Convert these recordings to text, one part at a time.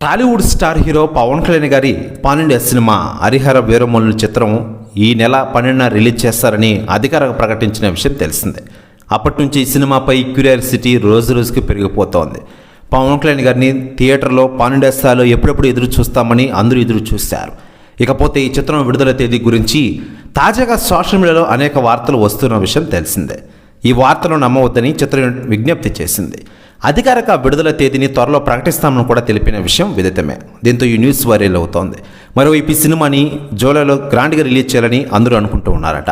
Tollywood star hero Pawan Kalyan గారి 12వ cinema Harihara Veeramallu చిత్రం ఈ నెల 12న రిలీజ్ చేస్తారని అధికారికంగా ప్రకటించిన విషయం తెలిసిందే. అప్పటి నుంచి ఈ సినిమాపై క్యూరియాసిటీ రోజు రోజుకి పెరిగిపోతోంది. పవన్ కళ్యాణ్ గారిని థియేటర్లో 12వ స్థాయిలో ఎప్పుడెప్పుడు ఎదురు చూస్తామని అందరూ ఎదురు చూశారు. ఇకపోతే ఈ చిత్రం విడుదల తేదీ గురించి తాజాగా సోషల్ మీడియాలో అనేక వార్తలు వస్తున్న విషయం తెలిసిందే. ఈ వార్తలు నమ్మవద్దని చిత్రం విజ్ఞప్తి చేసింది. అధికారిక విడుదల తేదీని త్వరలో ప్రకటిస్తామని కూడా తెలిపిన విషయం విదితమే. దీంతో ఈ న్యూస్ వైరల్ అవుతోంది. మరోవైపు ఈ సినిమాని జూలైలో గ్రాండ్గా రిలీజ్ చేయాలని అందరూ అనుకుంటూ ఉన్నారట.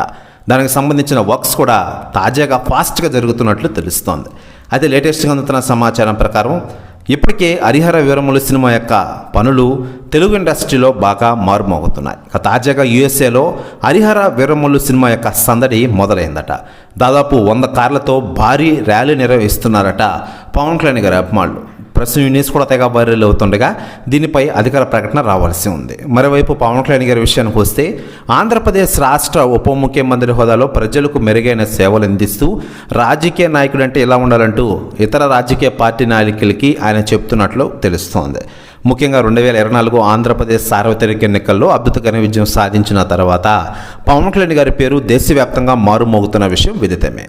దానికి సంబంధించిన వర్క్స్ కూడా తాజాగా ఫాస్ట్గా జరుగుతున్నట్లు తెలుస్తోంది. అయితే లేటెస్ట్గా అందుతున్న సమాచారం ప్రకారం ఇప్పటికే హరిహర వీరమల్లు సినిమా యొక్క పనులు తెలుగు ఇండస్ట్రీలో బాగా మారుమోగుతున్నాయి. తాజాగా యూఎస్ఏలో హరిహర వీరమల్లు సినిమా యొక్క సందడి మొదలైందట. దాదాపు 100 కార్లతో భారీ ర్యాలీ నిర్వహిస్తున్నారట పవన్ కళ్యాణ్ గారి అభిమానులు. ప్రస్తుతం న్యూస్ కూడా తెగ వైరల్ అవుతుండగా దీనిపై అధికార ప్రకటన రావాల్సి ఉంది. మరోవైపు పవన్ కళ్యాణ్ గారి విషయానికి వస్తే ఆంధ్రప్రదేశ్ రాష్ట్ర ఉప ముఖ్యమంత్రి హోదాలో ప్రజలకు మెరుగైన సేవలు అందిస్తూ రాజకీయ నాయకుడు అంటే ఎలా ఉండాలంటూ ఇతర రాజకీయ పార్టీ నాయకులకి ఆయన చెప్తున్నట్లు తెలుస్తోంది. ముఖ్యంగా 2024 ఆంధ్రప్రదేశ్ సార్వత్రిక ఎన్నికల్లో అద్భుతకర విజయం సాధించిన తర్వాత పవన్ కళ్యాణ్ గారి పేరు దేశవ్యాప్తంగా మారుమోగుతున్న విషయం విదితమే.